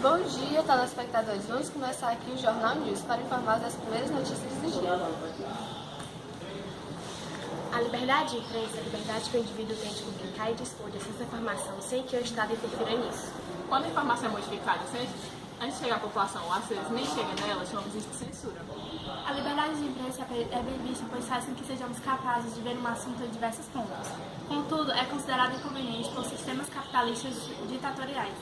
Bom dia, telespectadores. Vamos começar aqui o Jornal News para informar das primeiras notícias do dia. A liberdade de imprensa é a liberdade que o indivíduo tem de publicar e dispor de acesso à informação sem que o Estado interfira nisso. Quando a informação é modificada, antes de chegar à população, ou às vezes nem chega nela, chamamos isso de censura. A liberdade de imprensa é bem vista, pois faz com que sejamos capazes de ver um assunto de diversos pontos. Contudo, é considerado inconveniente por sistemas capitalistas ditatoriais,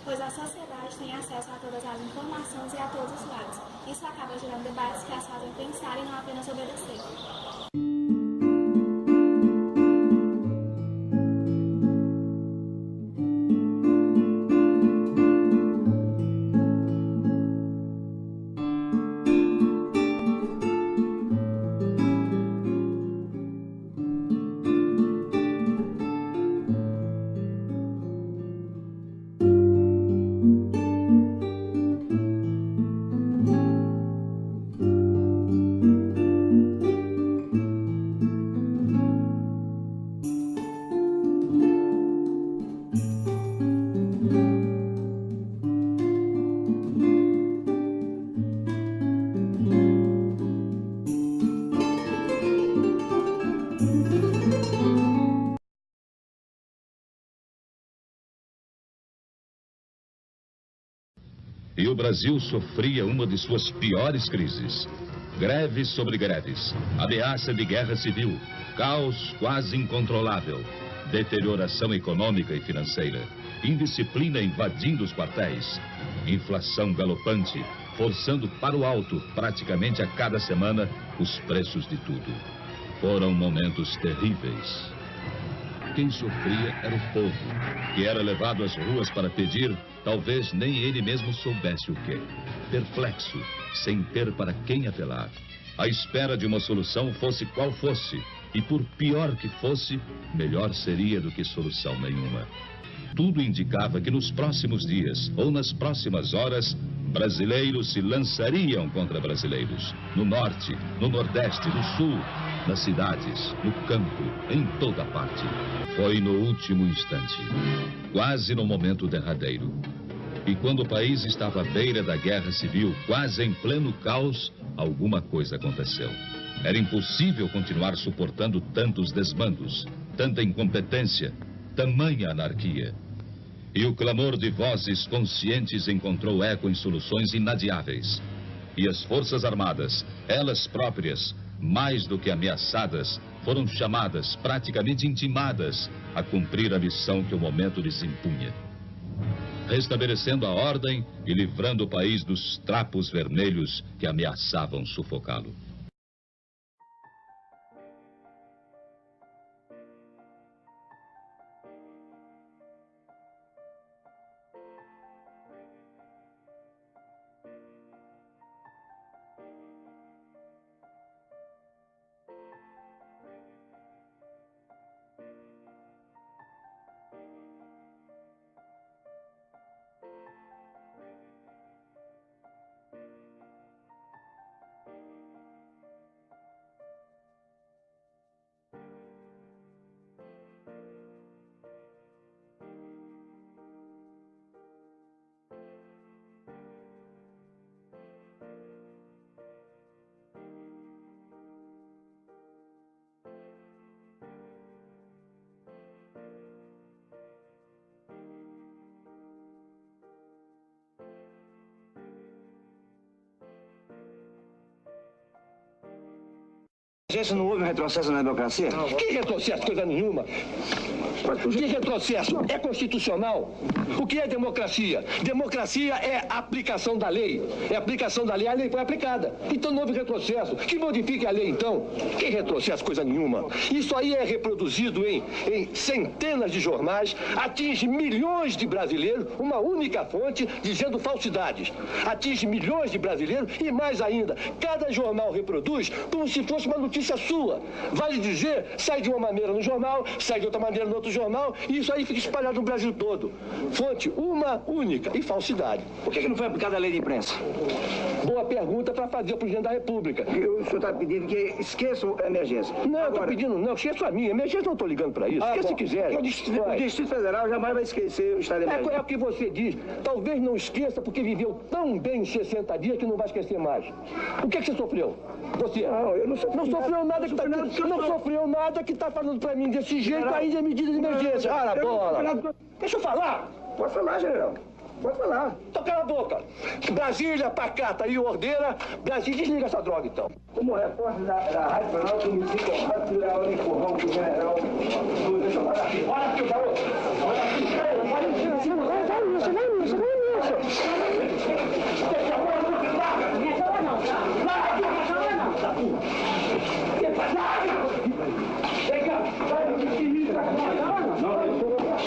pois a sociedade tem acesso a todas as informações e a todos os lados. Isso acaba gerando debates que as fazem pensar e não apenas obedecer. E o Brasil sofria uma de suas piores crises. Greves sobre greves, ameaça de guerra civil, caos quase incontrolável, deterioração econômica e financeira, indisciplina invadindo os quartéis, inflação galopante, forçando para o alto, praticamente a cada semana, os preços de tudo. Foram momentos terríveis. Quem sofria era o povo, que era levado às ruas para pedir, talvez nem ele mesmo soubesse o quê. Perplexo, sem ter para quem apelar. À espera de uma solução fosse qual fosse, e por pior que fosse, melhor seria do que solução nenhuma. Tudo indicava que nos próximos dias, ou nas próximas horas, brasileiros se lançariam contra brasileiros. No norte, no nordeste, no sul, nas cidades, no campo, em toda parte. Foi no último instante, quase no momento derradeiro. E quando o país estava à beira da guerra civil, quase em pleno caos, alguma coisa aconteceu. Era impossível continuar suportando tantos desmandos, tanta incompetência, tamanha anarquia. E o clamor de vozes conscientes encontrou eco em soluções inadiáveis. E as Forças Armadas, elas próprias, mais do que ameaçadas, foram chamadas, praticamente intimadas, a cumprir a missão que o momento lhes impunha. Restabelecendo a ordem e livrando o país dos trapos vermelhos que ameaçavam sufocá-lo. Gente, não houve um retrocesso na democracia? Não. Que retrocesso? Coisa nenhuma. Que retrocesso? É constitucional. O que é democracia? Democracia é a aplicação da lei. É a aplicação da lei, a lei foi aplicada. Então não houve retrocesso. Que modifique a lei, então? Que retrocesso? Coisa nenhuma. Isso aí é reproduzido em centenas de jornais, atinge milhões de brasileiros, uma única fonte dizendo falsidades. Atinge milhões de brasileiros e mais ainda, cada jornal reproduz como se fosse uma notícia notícia sua. Vale dizer, sai de uma maneira no jornal, sai de outra maneira no outro jornal, e isso aí fica espalhado no Brasil todo. Fonte uma única e falsidade. Por que não foi aplicada a lei de imprensa? Boa pergunta para fazer o presidente da República. O senhor está pedindo que esqueçam a emergência. Não, eu estou pedindo não, esqueça a minha. Emergência não estou ligando para isso. Esqueça se quiser. O Distrito Federal jamais vai esquecer o estado de emergência. É o que você diz. Talvez não esqueça porque viveu tão bem em 60 dias que não vai esquecer mais. O que você sofreu? Você? Não, eu não sofri não sofreu nada que sofreu nada que está falando para mim desse jeito aí de medida de emergência. Ah, na bola. Deixa eu falar. Pode falar, general. Pode falar. Então cala a boca. Brasília, pacata e ordeira. Brasília, desliga essa droga então. Como repórter da Rádio Planalto, me sinto honrado por dar o empurrão que o general... Deixa eu falar aqui. Olha aqui, garoto. Olha aqui. Olha aqui. Vai isso.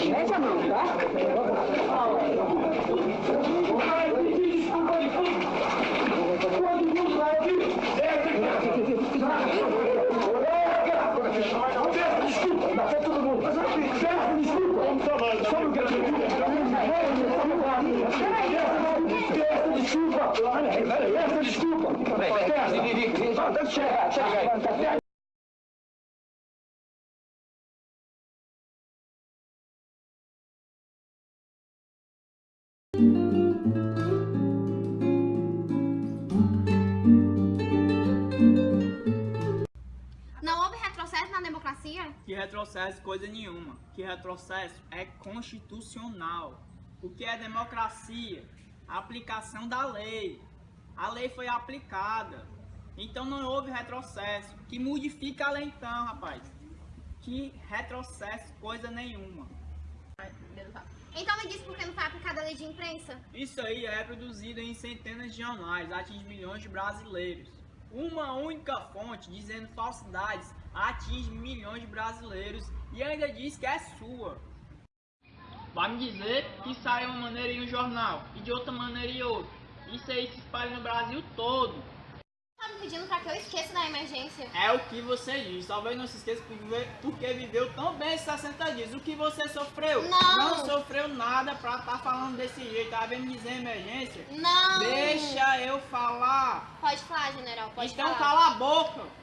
Mete a mão, tá? Desculpa. Chega. Não houve retrocesso na democracia? Que retrocesso coisa nenhuma. Que retrocesso é constitucional. O que é democracia? A aplicação da lei. A lei foi aplicada. Então não houve retrocesso. Que modifica a lei então, rapaz. Que retrocesso coisa nenhuma. Então me diz por que não foi aplicada a lei de imprensa? Isso aí é reproduzido em centenas de jornais, atinge milhões de brasileiros. Uma única fonte dizendo falsidades atinge milhões de brasileiros e ainda diz que é sua. Vai me dizer que sai uma maneira em um jornal e de outra maneira em outro. Isso aí se espalha no Brasil todo. Tá me pedindo pra que eu esqueça da emergência? É o que você diz. Talvez não se esqueça porque viveu tão bem esses 60 dias. O que você sofreu? Não sofreu nada pra estar falando desse jeito. Tá vendo dizer emergência? Não. Deixa eu falar. Pode falar, general. Pode então falar. Cala a boca.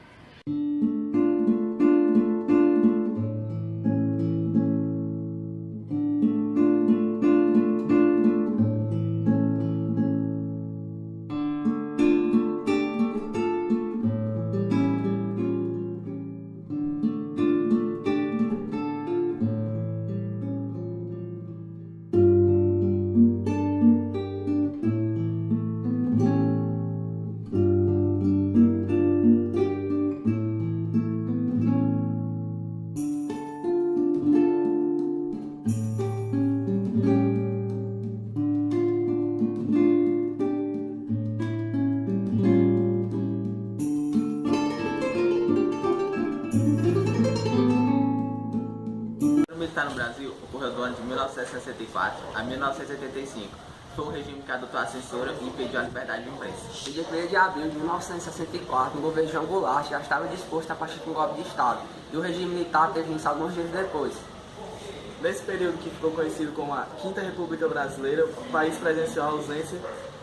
Militar no Brasil ocorreu do ano de 1964 a 1985. Foi um regime que adotou a censura e impediu a liberdade de imprensa. No dia 1º de abril de 1964, o governo João Goulart já estava disposto a partir de um golpe de Estado, e o regime militar teve início alguns dias depois. Nesse período que ficou conhecido como a Quinta República Brasileira, o país presenciou a ausência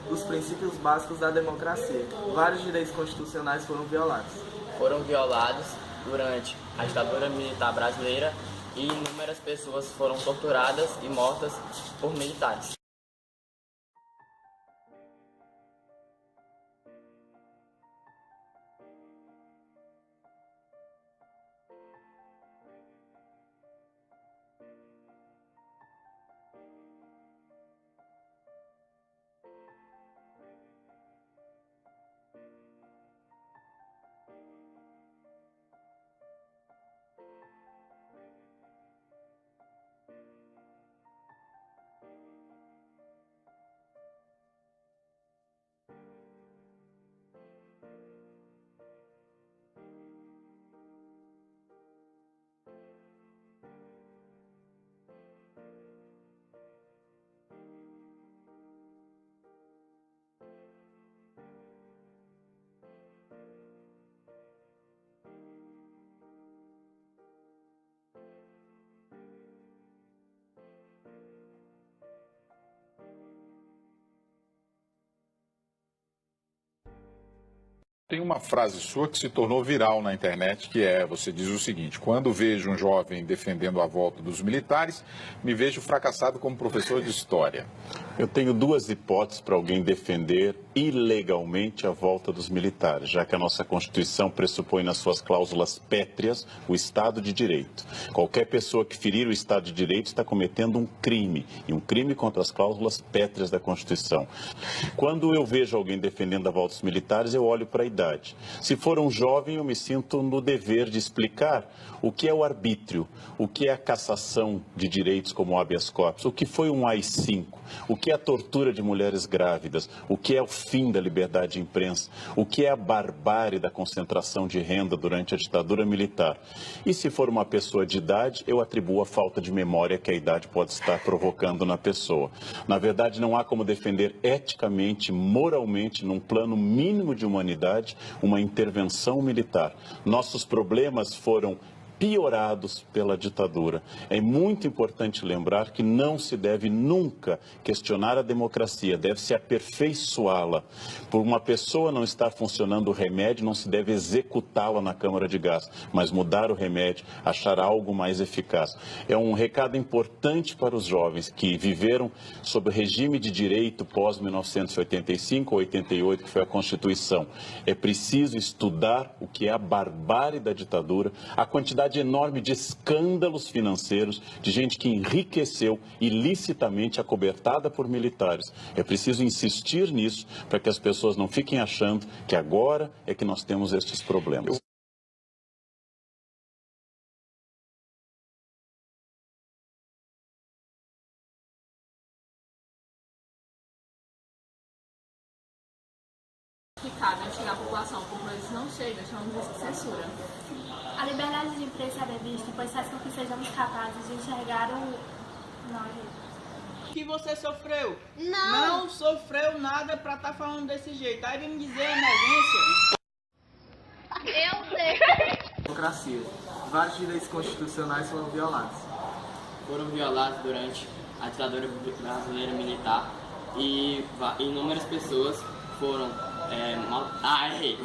dos princípios básicos da democracia. Vários direitos constitucionais foram violados. Foram violados durante a ditadura militar brasileira e inúmeras pessoas foram torturadas e mortas por militares. Tem uma frase sua que se tornou viral na internet, que você diz o seguinte: quando vejo um jovem defendendo a volta dos militares, me vejo fracassado como professor de história. Eu tenho duas hipóteses para alguém defender ilegalmente a volta dos militares, já que a nossa Constituição pressupõe nas suas cláusulas pétreas o Estado de Direito. Qualquer pessoa que ferir o Estado de Direito está cometendo um crime, e um crime contra as cláusulas pétreas da Constituição. Quando eu vejo alguém defendendo a volta dos militares, eu olho para a idade. Se for um jovem, eu me sinto no dever de explicar o que é o arbítrio, o que é a cassação de direitos como o habeas corpus, o que foi um AI-5, o que é a tortura de mulheres grávidas, o que é o fim da liberdade de imprensa, o que é a barbárie da concentração de renda durante a ditadura militar. E se for uma pessoa de idade, eu atribuo a falta de memória que a idade pode estar provocando na pessoa. Na verdade, não há como defender eticamente, moralmente, num plano mínimo de humanidade, uma intervenção militar. Nossos problemas foram piorados pela ditadura. É muito importante lembrar que não se deve nunca questionar a democracia, deve-se aperfeiçoá-la. Por uma pessoa não estar funcionando o remédio, não se deve executá-la na câmara de gás, mas mudar o remédio, achar algo mais eficaz. É um recado importante para os jovens que viveram sob o regime de direito pós-1985 ou 88, que foi a Constituição. É preciso estudar o que é a barbárie da ditadura, a quantidade enorme de escândalos financeiros, de gente que enriqueceu ilicitamente acobertada por militares. É preciso insistir nisso para que as pessoas não fiquem achando que agora é que nós temos estes problemas. Em chegar à população, por vezes não chega, chamamos isso de censura. A liberdade de imprensa é vista, pois faz com que sejamos capazes de enxergar o... O que você sofreu? Não! Não sofreu nada pra estar falando desse jeito. Aí vem me dizer emergência. Eu sei! Democracia. Vários direitos constitucionais foram violados. Foram violados durante a ditadura brasileira militar e inúmeras pessoas foram... errei.